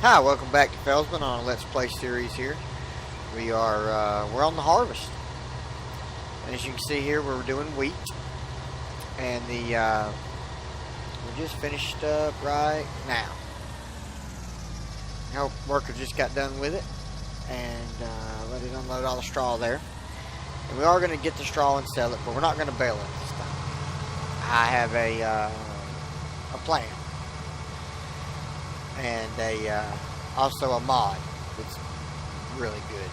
Hi, welcome back to Felsman on a Let's Play series here. We're on the harvest. And as you can see here, we're doing wheat. And we just finished up right now. Our worker just got done with it and let it unload all the straw there. And we are going to get the straw and sell it, but we're not going to bale it this time. I have a plan. And also a mod that's really good.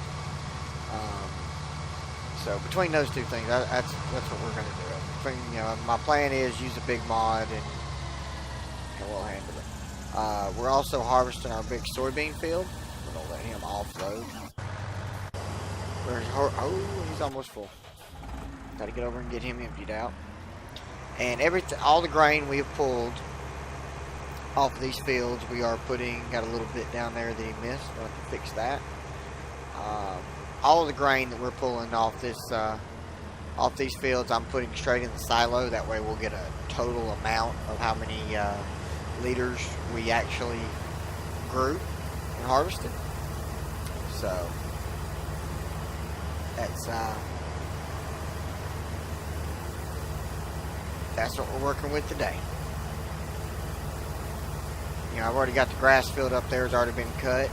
So between those two things, that's what we're going to do. My plan is use a big mod and we'll handle it. We're also harvesting our big soybean field. We're going to let him offload. Oh, he's almost full. Got to get over and get him emptied out. And all the grain we have pulled off of these fields, we are got a little bit down there that he missed. We'll have to fix that. All of the grain that we're pulling off these fields, I'm putting straight in the silo. That way we'll get a total amount of how many liters we actually grew and harvested. So that's what we're working with today. I've already got the grass field up there. It's already been cut,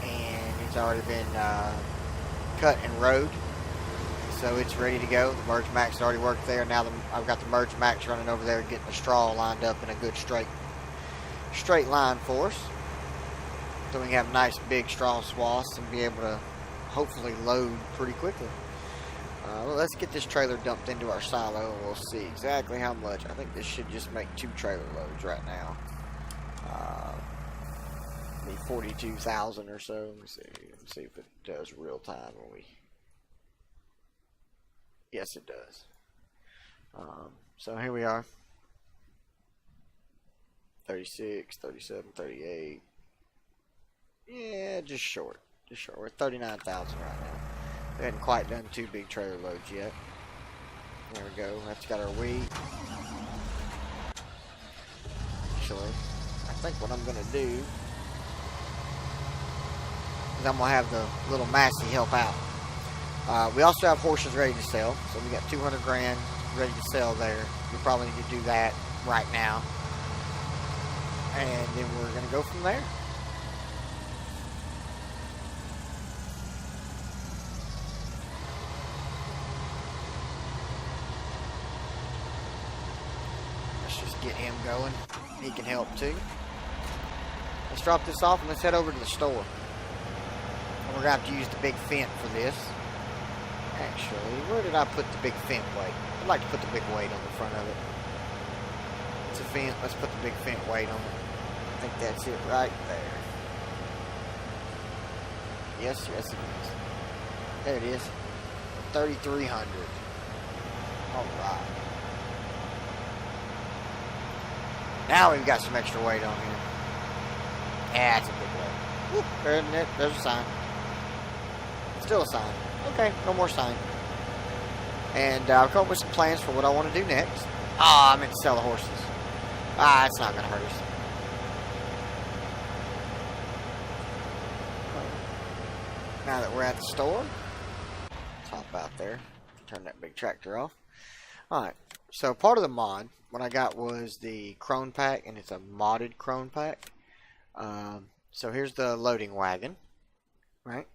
and it's already been cut and rowed, so it's ready to go. The merge max already worked there. Now I've got the merge max running over there, getting the straw lined up in a good straight line for us, so we can have nice big straw swaths and be able to hopefully load pretty quickly. Well, let's get this trailer dumped into our silo, and we'll see exactly how much. I think this should just make 2 trailer loads right now. 42,000 or so. Let me see if it does real time when we. Yes, it does. So here we are. 36, 37, 38. Yeah, just short. We're at 39,000 right now. We hadn't quite done 2 big trailer loads yet. There we go. That's got our wheat. Actually, I think what I'm going to do is I'm going to have the little Massey help out. We also have horses ready to sell. So we got 200 grand ready to sell there. We probably need to do that right now. And then we're going to go from there. Let's just get him going. He can help too. Let's drop this off and let's head over to the store. And we're going to have to use the big fent for this. Actually, where did I put the big fent weight? I'd like to put the big weight on the front of it. It's a fent. Let's put the big fent weight on it. I think that's it right there. Yes, it is. There it is. 3,300. Alright. Now we've got some extra weight on here. Yeah, it's a big weight. Whoop, there's a sign. Still a sign. Okay, no more sign. And I've come up with some plans for what I want to do next. I meant to sell the horses. It's not going to hurt us. Now that we're at the store, let's hop out there. Turn that big tractor off. Alright, so part of the mod, what I got was the crone pack, and it's a modded crone pack. So here's the loading wagon, right?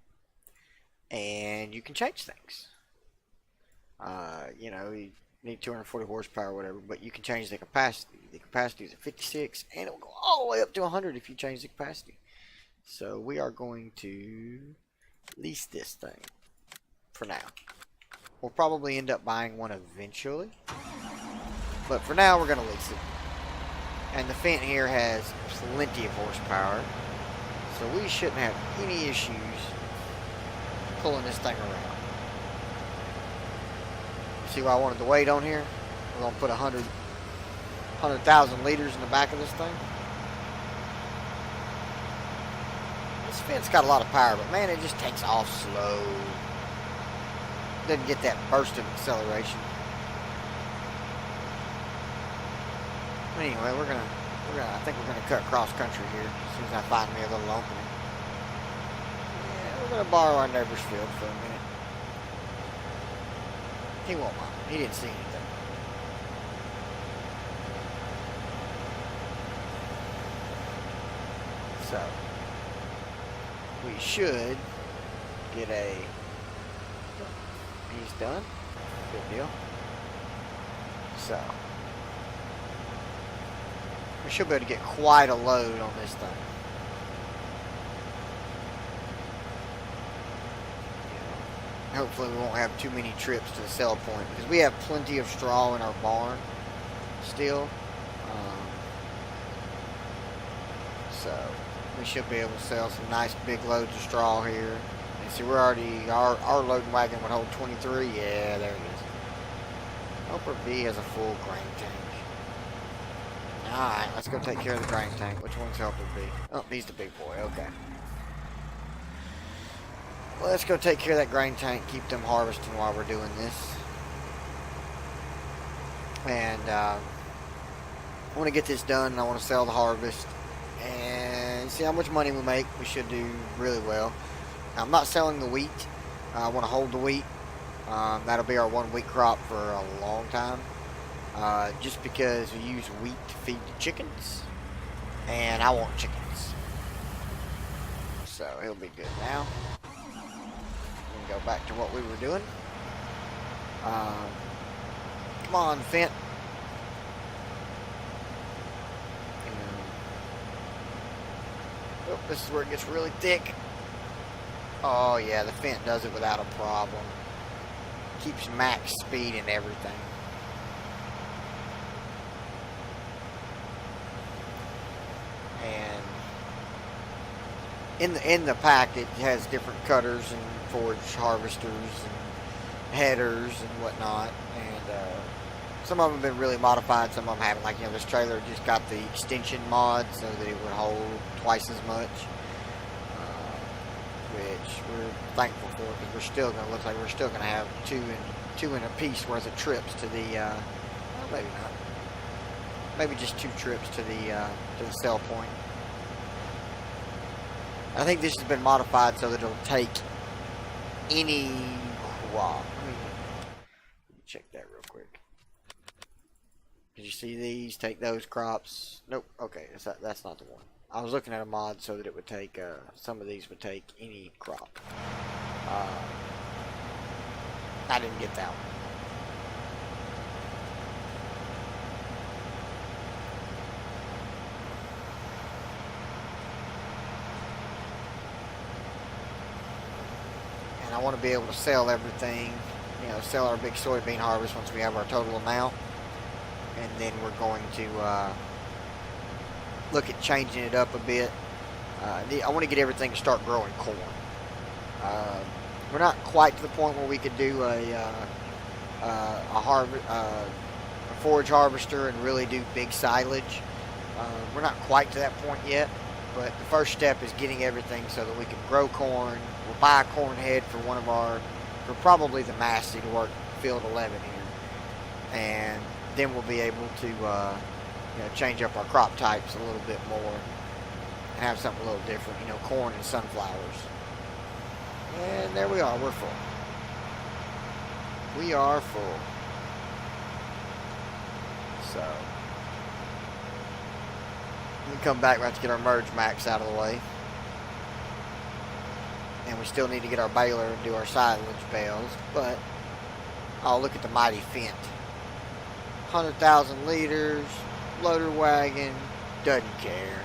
And you can change things. You need 240 horsepower or whatever, but you can change the capacity. The capacity is at 56, and it will go all the way up to 100 if you change the capacity. So we are going to lease this thing for now. We'll probably end up buying one eventually, but for now we're going to lease it. And the fent here has plenty of horsepower, so we shouldn't have any issues pulling this thing around. See why I wanted the weight on here? We're going to put 100,000 liters in the back of this thing. This fent's got a lot of power, but man, it just takes off slow. Doesn't get that burst of acceleration. Anyway, I think we're gonna cut cross country here as soon as I find me a little opening. We're going to borrow our neighbor's field for a minute. He won't mind. He didn't see anything. So, we should get a... He's done. Good deal. So, we should be able to get quite a load on this thing. Hopefully we won't have too many trips to the sell point, because we have plenty of straw in our barn still. So we should be able to sell some nice big loads of straw here. And see, we're already, our loading wagon would hold 23. Yeah, there it is. Helper B has a full grain tank. Alright, let's go take care of the grain tank. Which one's Helper B? Oh, he's the big boy. Okay. Well, let's go take care of that grain tank. Keep them harvesting while we're doing this. And I want to get this done. And I want to sell the harvest and see how much money we make. We should do really well. Now, I'm not selling the wheat. I want to hold the wheat. That'll be our 1 wheat crop for a long time. Just because we use wheat to feed the chickens. And I want chickens. So he'll be good now. Go back to what we were doing. Come on, Fent. Oh, this is where it gets really thick. Oh yeah, the Fent does it without a problem. Keeps max speed and everything. And in the pack, it has different cutters and forage harvesters and headers and whatnot, and some of them have been really modified. Some of them haven't. Like, you know, this trailer just got the extension mod so that it would hold twice as much, which we're thankful for, because we're still going to look like we're still going to have two and a piece worth of trips to the well, maybe not, maybe just 2 trips to the sell point. I think this has been modified so that it'll take any crop. Let me check that real quick. Did you see these? Take those crops. Nope. Okay, that's not the one. I was looking at a mod so that it would take, some of these would take any crop. I didn't get that one. And I want to be able to sell everything, you know, sell our big soybean harvest once we have our total amount. And then we're going to look at changing it up a bit. I want to get everything to start growing corn. We're not quite to the point where we could do a forage harvester and really do big silage. We're not quite to that point yet. But the first step is getting everything so that we can grow corn. We'll buy a corn head for for probably the Massey to work field 11 here. And then we'll be able to, you know, change up our crop types a little bit more and have something a little different, you know, corn and sunflowers. And there we are, we're full. We are full. So, we come back, we have to get our merge max out of the way. And we still need to get our baler and do our silage bales. But, oh, look at the mighty Fent. 100,000 liters, loader wagon, doesn't care.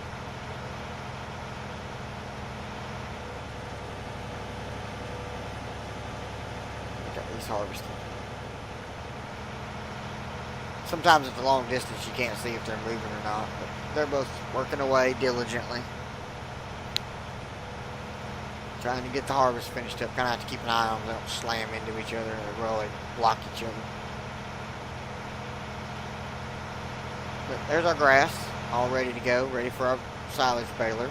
Look at these harvesting. Sometimes at the long distance you can't see if they're moving or not, but they're both working away diligently. Trying to get the harvest finished up. Kind of have to keep an eye on them. They don't slam into each other or really block each other. But there's our grass, all ready to go, ready for our silage baler.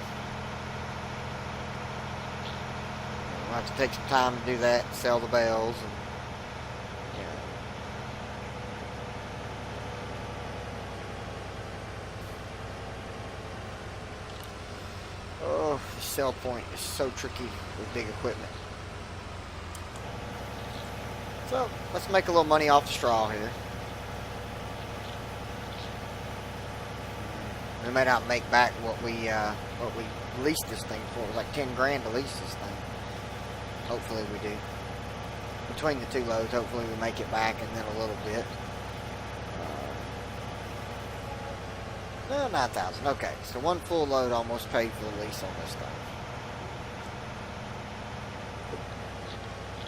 We'll have to take some time to do that, sell the bales, and Oh, the sell point is so tricky with big equipment. So, let's make a little money off the straw here. We may not make back what we leased this thing for. It was like 10 grand to lease this thing. Hopefully we do. Between the two loads, hopefully we make it back and then a little bit. No, 9,000. Okay, so one full load almost paid for the lease on this thing.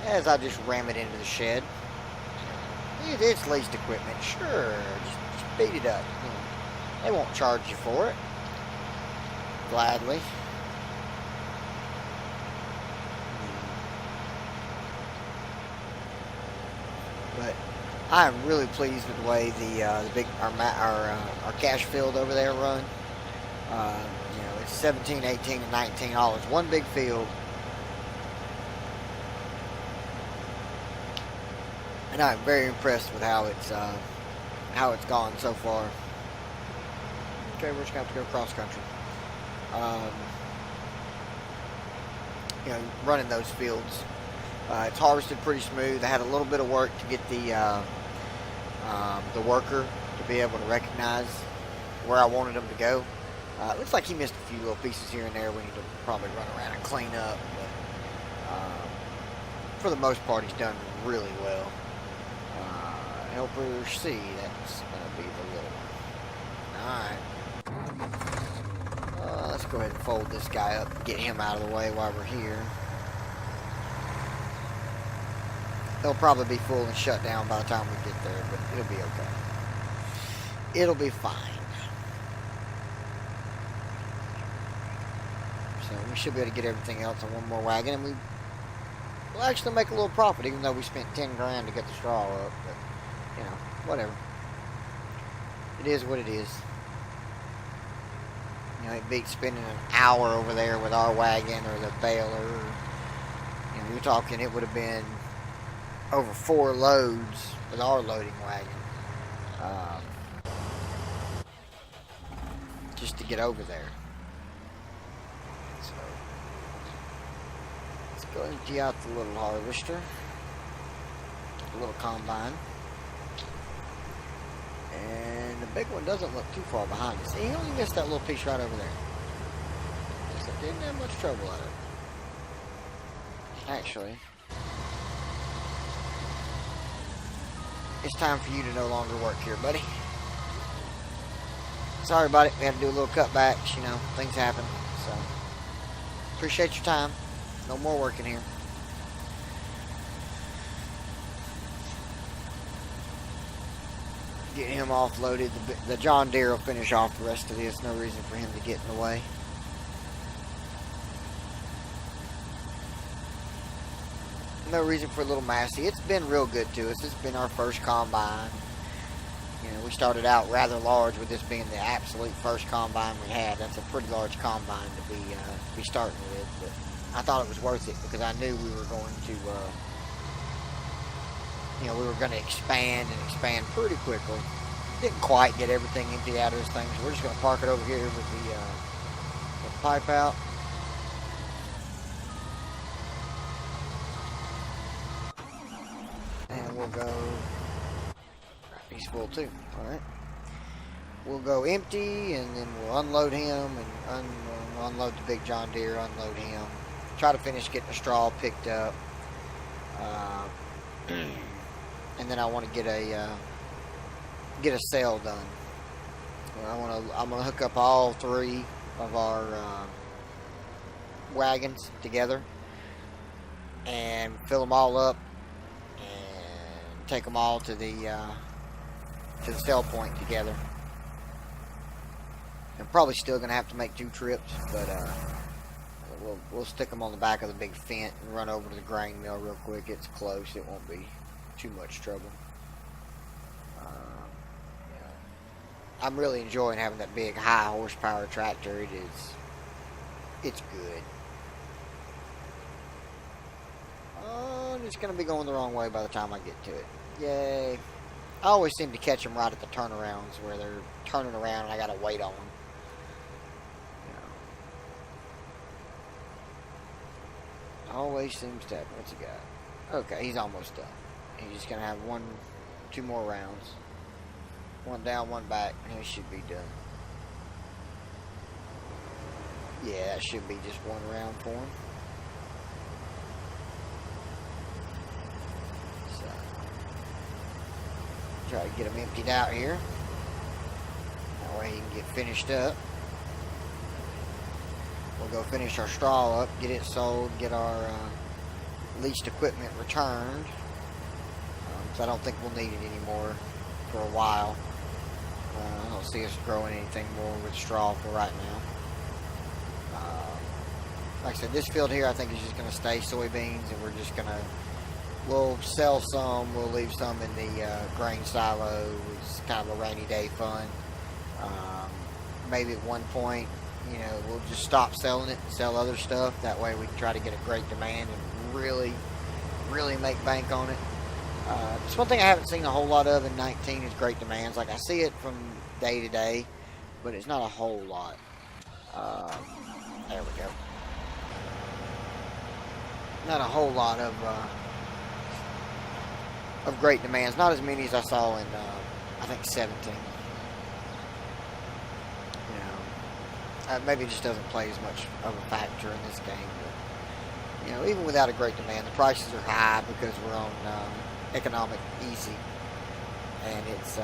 As I just ram it into the shed. It's leased equipment, sure. Just beat it up. They won't charge you for it. Gladly. But I am really pleased with the way our cash field over there run. It's 17, 18, and 19 all. It's one big field. And I'm very impressed with how it's gone so far. Okay, we're just going to have to go cross country. Running those fields. It's harvested pretty smooth. I had a little bit of work to get the worker to be able to recognize where I wanted him to go. It looks like he missed a few little pieces here and there we need to probably run around and clean up. But for the most part, he's done really well. Helper C, that's going to be the little one. Alright. Let's go ahead and fold this guy up and get him out of the way while we're here. They'll probably be full and shut down by the time we get there, but it'll be okay. It'll be fine. So we should be able to get everything else on one more wagon, and we'll actually make a little profit, even though we spent 10 grand to get the straw up. But, whatever. It is what it is. It beats spending an hour over there with our wagon or the baler. You're talking it would have been over 4 loads with our loading wagon. Just to get over there. So, let's go empty out the little harvester. The little combine. And the big one doesn't look too far behind us. He only missed that little piece right over there. So didn't have much trouble at it. Actually, it's time for you to no longer work here, buddy. Sorry about it. We had to do a little cutbacks. Things happen. So, appreciate your time. No more working here. Get him offloaded. The John Deere will finish off the rest of this. No reason for him to get in the way. No reason for a little Massey. It's been real good to us. It's been our first combine. We started out rather large with this being the absolute first combine we had. That's a pretty large combine to be starting with. But I thought it was worth it because I knew we were going to expand pretty quickly. Didn't quite get everything emptied out of this thing, so we're just going to park it over here with the pipe out. And we'll go... He's full too. Alright. We'll go empty, and then we'll unload him, and unload the big John Deere, unload him. Try to finish getting the straw picked up. And then I want to get a sale done. I'm gonna hook up all 3 of our wagons together and fill them all up and take them all to the sell point together. I'm probably still gonna have to make 2 trips, but we'll stick them on the back of the big Fendt and run over to the grain mill real quick. It's close. It won't be too much trouble. I'm really enjoying having that big high horsepower tractor. It's good. Oh, it's going to be going the wrong way by the time I get to it. Yay. I always seem to catch them right at the turnarounds where they're turning around and I got to wait on them. Always seems to happen. What's he got? Okay, he's almost done. He's just going to have two more rounds. One down, one back, and he should be done. Yeah, that should be just one round for him. So, try to get him emptied out here. That way he can get finished up. We'll go finish our straw up, get it sold, get our leased equipment returned. Because I don't think we'll need it anymore for a while. I don't see us growing anything more with straw for right now. Like I said, this field here I think is just going to stay soybeans, and we're just going to, we'll sell some, we'll leave some in the grain silo. It's kind of a rainy day fund. Maybe at one point, you know, we'll just stop selling it and sell other stuff. That way we can try to get a great demand and really make bank on it. It's one thing I haven't seen a whole lot of in 19 is great demands. Like I see it from day to day, but it's not a whole lot. There we go. Not a whole lot of great demands. Not as many as I saw in I think 17. You know, maybe it just doesn't play as much of a factor in this game. But you know, even without a great demand, the prices are high because we're on economic easy, and it's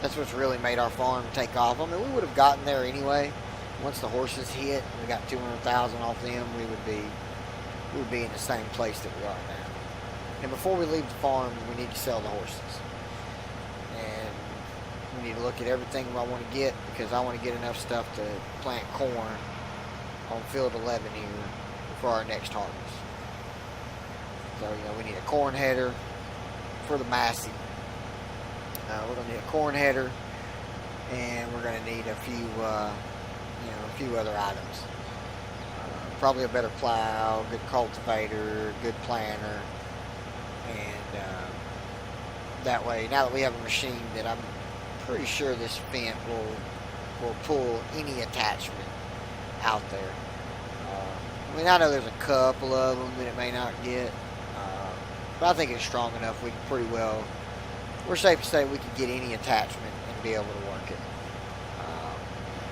that's what's really made our farm take off. I mean, we would have gotten there anyway. Once the horses hit, and we got 200,000 off them, we would be in the same place that we are now. And before we leave the farm, we need to sell the horses, and we need to look at everything I want to get, because I want to get enough stuff to plant corn on field 11 here for our next harvest. So, you know, we need a corn header for the Massey. We're going to need a corn header, and we're going to need a few, a few other items. Probably a better plow, good cultivator, good planter, and that way, now that we have a machine that I'm pretty sure this Fendt will pull any attachment out there. I mean, I know there's a couple of them that it may not get. But I think it's strong enough. We can pretty well, we're safe to say we can get any attachment and be able to work it.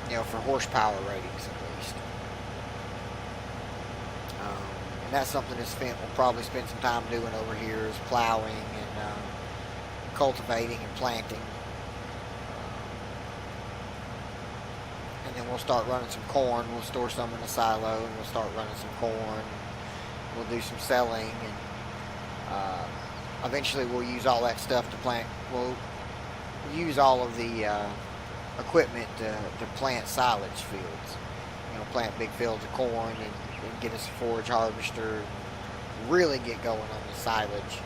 You know, for horsepower ratings at least. And that's something this Fendt will probably spend some time doing over here, is plowing and cultivating and planting. And then we'll start running some corn. We'll store some in the silo, and we'll start running some corn. We'll do some selling, and eventually we'll use all that stuff to plant. We'll use all of the equipment to plant silage fields. You know, plant big fields of corn and get us a forage harvester. Really get going on the silage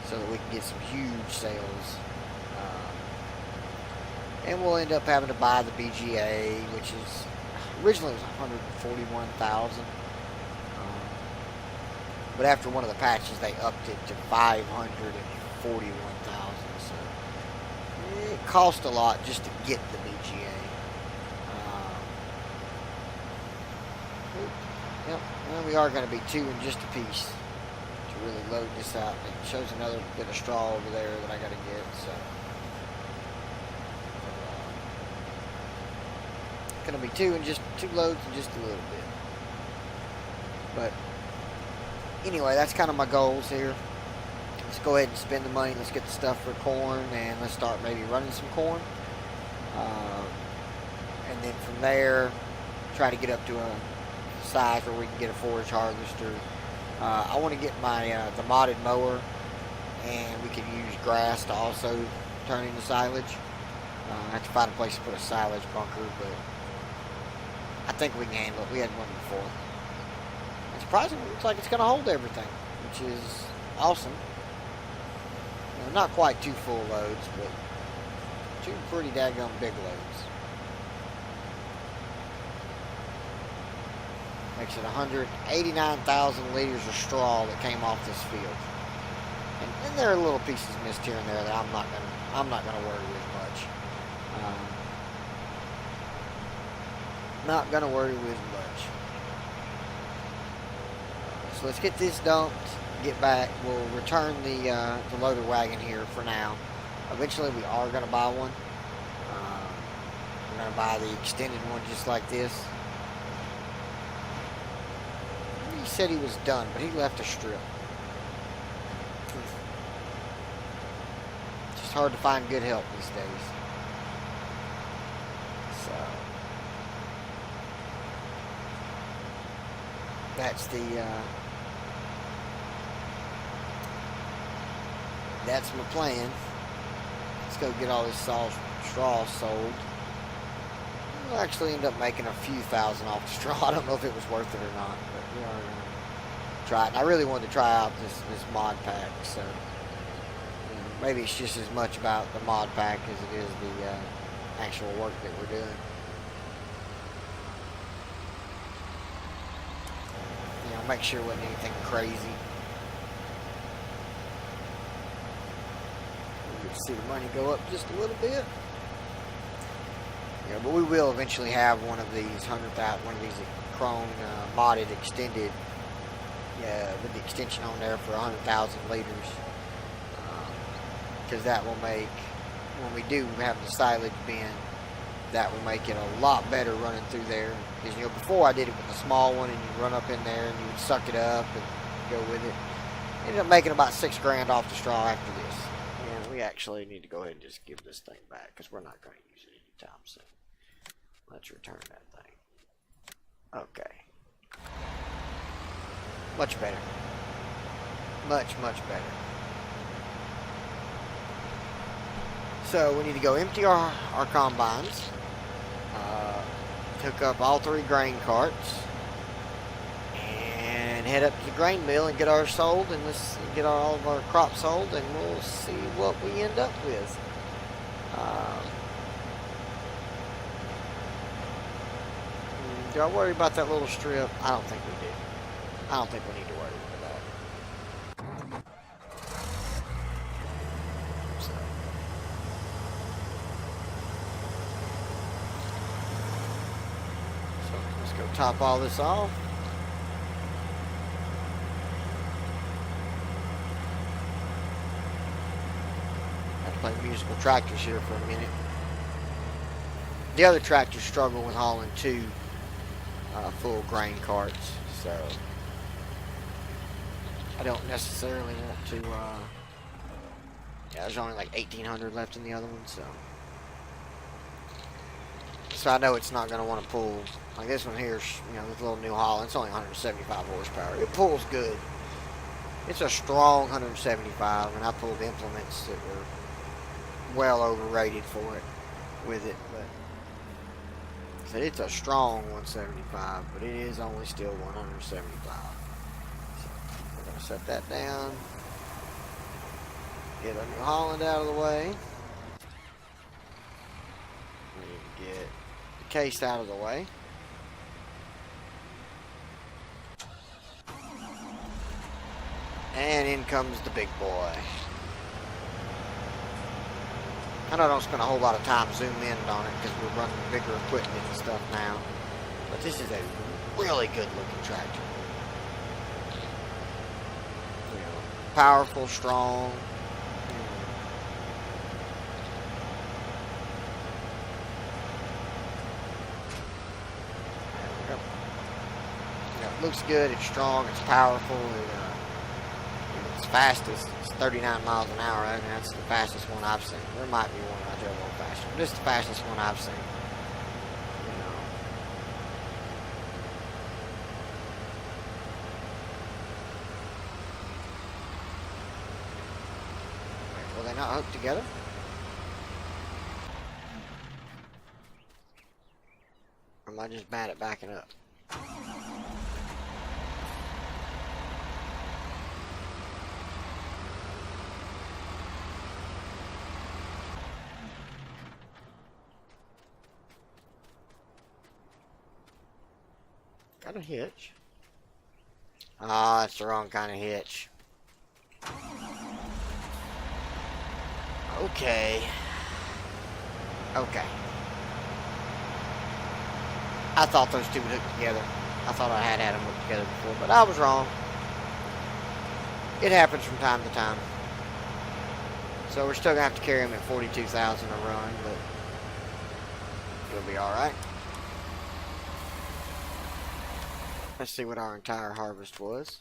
so that we can get some huge sales. And we'll end up having to buy the BGA, which is originally it was $141,000. But after one of the patches, they upped it to $541,000. So it cost a lot just to get the BGA. Yep, well, we are going to be 2 in just a piece to really load this out. It shows another bit of straw over there that I got to get. So going to be 2 loads in just a little bit. But anyway, that's kind of my goals here. Let's go ahead and spend the money. Let's get the stuff for corn, and let's start maybe running some corn. And then from there, try to get up to a size where we can get a forage harvester. I want to get my the modded mower, and we can use grass to also turn into silage. I have to find a place to put a silage bunker, but I think we can handle it. We had one before. And surprisingly, it looks like it's going to hold everything, which is awesome. You know, not quite 2 full loads, but 2 pretty daggone big loads. Makes it 189,000 liters of straw that came off this field. And there are little pieces missed here and there that I'm not gonna worry with much. Not gonna worry with much. So let's get this dumped, get back. We'll return the loader wagon here for now. Eventually we are going to buy one. We're going to buy the extended one just like this. He said he was done, but he left a strip. It's just hard to find good help these days. So that's my plan. Let's go get all this straw sold. We'll actually end up making a few thousand off the straw. I don't know if it was worth it or not, but we are going to try it. And I really wanted to try out this mod pack, so maybe it's just as much about the mod pack as it is the actual work that we're doing. Make sure it wasn't anything crazy. You can see the money go up just a little bit. Yeah, but we will eventually have one of these one of these chrome modded extended, with the extension on there for 100,000 liters. Because that will make, when we do have the silage bin, that will make it a lot better running through there. Because before I did it with a small one, and you run up in there and you would suck it up and go with it. Ended up making about $6 grand off the straw after this. And we actually need to go ahead and just give this thing back because we're not going to use it anytime soon. Let's return that thing. Okay. Much better. Much, much better. So we need to go empty our combines. Hook up all 3 grain carts. And head up to the grain mill and get ours sold. And let's get all of our crops sold. And we'll see what we end up with. Do I worry about that little strip? I don't think we do. I don't think we need to worry about that. So let's go top all this off. Have to play musical tractors here for a minute. The other tractors struggle with hauling 2 full grain carts, so I don't necessarily want to there's only like 1,800 left in the other one, so I know it's not going to want to pull like this one here. This little New Holland, it's only 175 horsepower. It pulls good. It's a strong 175, and I pulled implements that were well overrated for it with it, but it's a strong 175, but it is only still 175. So we're going to set that down. Get our New Holland out of the way. We need to get the case out of the way. And in comes the big boy. I know I don't spend a whole lot of time zooming in on it because we're running bigger equipment and stuff now. But this is a really good looking tractor. Powerful, strong. It looks good, it's strong, it's powerful. It's fastest. It's 39 miles an hour. I mean, that's the fastest one I've seen. There might be one I drove a little faster, but this is the fastest one I've seen. Will they not hook together? Or am I just bad at backing up? Got a hitch. Ah, it's the wrong kind of hitch. Okay. I thought those two would hook together. I thought I had them hooked together before, but I was wrong. it happens from time to time. So we're still going to have to carry them at 42,000 a run, but it'll be alright. Let's see what our entire harvest was.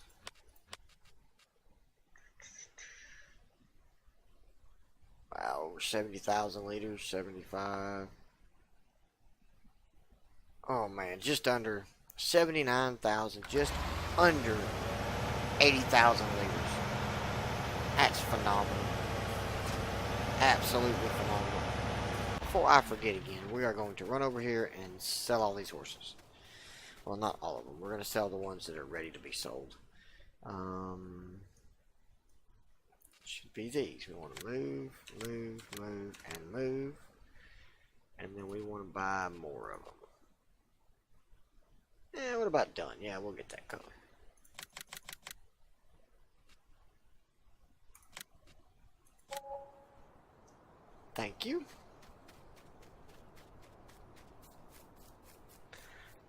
Wow, over 70,000 liters, 75. Oh man, just under 79,000, just under 80,000 liters. That's phenomenal. Absolutely phenomenal. Before I forget again, we are going to run over here and sell all these horses. Well, not all of them. We're going to sell the ones that are ready to be sold. Should be these. We want to move, move, move, and move. And then we want to buy more of them. Yeah, what about done? Yeah, we'll get that color. Thank you.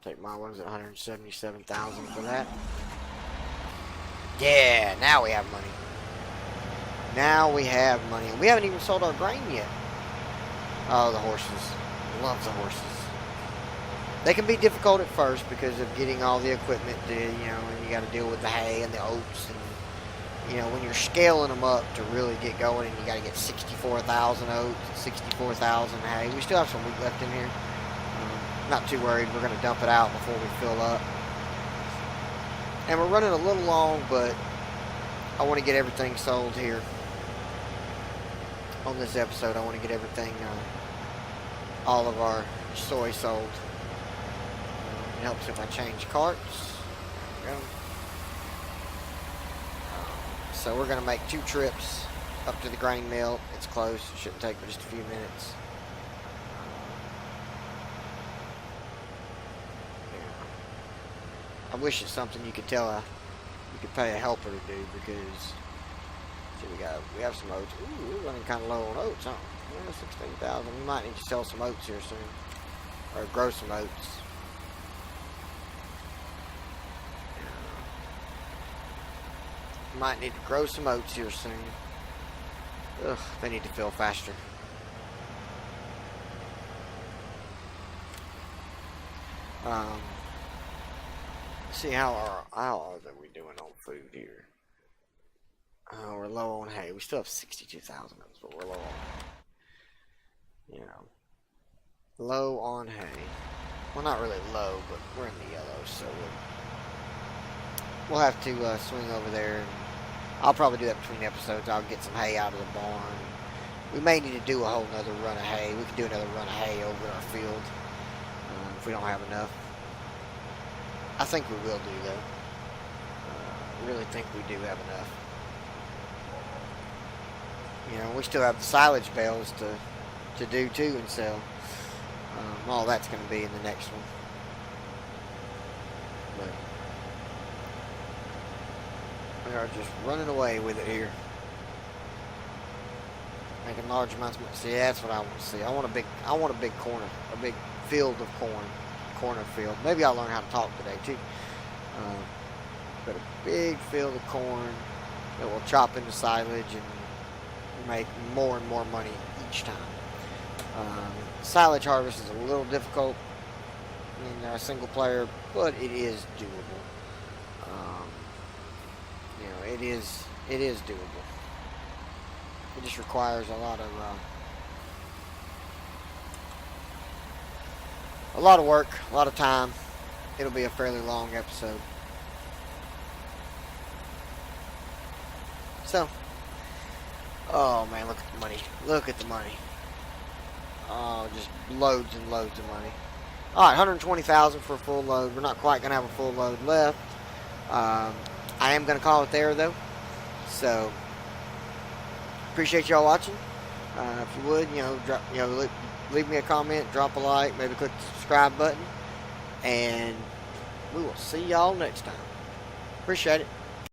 Take my ones at 177,000 for that. Yeah, now we have money. Now we have money. We haven't even sold our grain yet. Oh, the horses. Love the horses. They can be difficult at first because of getting all the equipment to, you know, and you got to deal with the hay and the oats. And, you know, when you're scaling them up to really get going, and you got to get 64,000 oats, 64,000 hay. We still have some wheat left in here. Not too worried. We're going to dump it out before we fill up. And we're running a little long, but I want to get everything sold here. On this episode, I want to get everything, all of our soy sold. It helps if I change carts. There we go. So we're going to make 2 trips up to the grain mill. It's close. It shouldn't take but just a few minutes. I wish it's something you could tell you could pay a helper to do, because see, we have some oats. Ooh, we're running kind of low on oats, huh? Yeah, 16,000. We might need to sell some oats here soon, or grow some oats. Might need to grow some oats here soon. Ugh, they need to fill faster. See how are we doing on food here? We're low on hay. We still have 62,000 of us, but we're low on, you know, low on hay. Well, not really low, but we're in the yellow, so we'll have to swing over there. And I'll probably do that between episodes. I'll get some hay out of the barn. We may need to do a whole nother run of hay. We can do another run of hay over our field if we don't have enough. I think we will do, though. I really think we do have enough. You know, we still have the silage bales to do too and sell. All that's going to be in the next one. But we are just running away with it here. Making large amounts of money. See, that's what I want to see. I want a big corner, a big field of corner field. Maybe I'll learn how to talk today too. But a big field of corn that will chop into silage and make more and more money each time. Silage harvest is a little difficult in a single player, but it is doable. You know, it is doable. It just requires a lot of work, a lot of time. It'll be a fairly long episode. So, oh man, look at the money. Look at the money. Oh, just loads and loads of money. Alright, 120,000 for a full load. We're not quite going to have a full load left. I am going to call it there, though. So, appreciate y'all watching. If you would, leave me a comment, drop a like, maybe click the subscribe button. And we will see y'all next time. Appreciate it.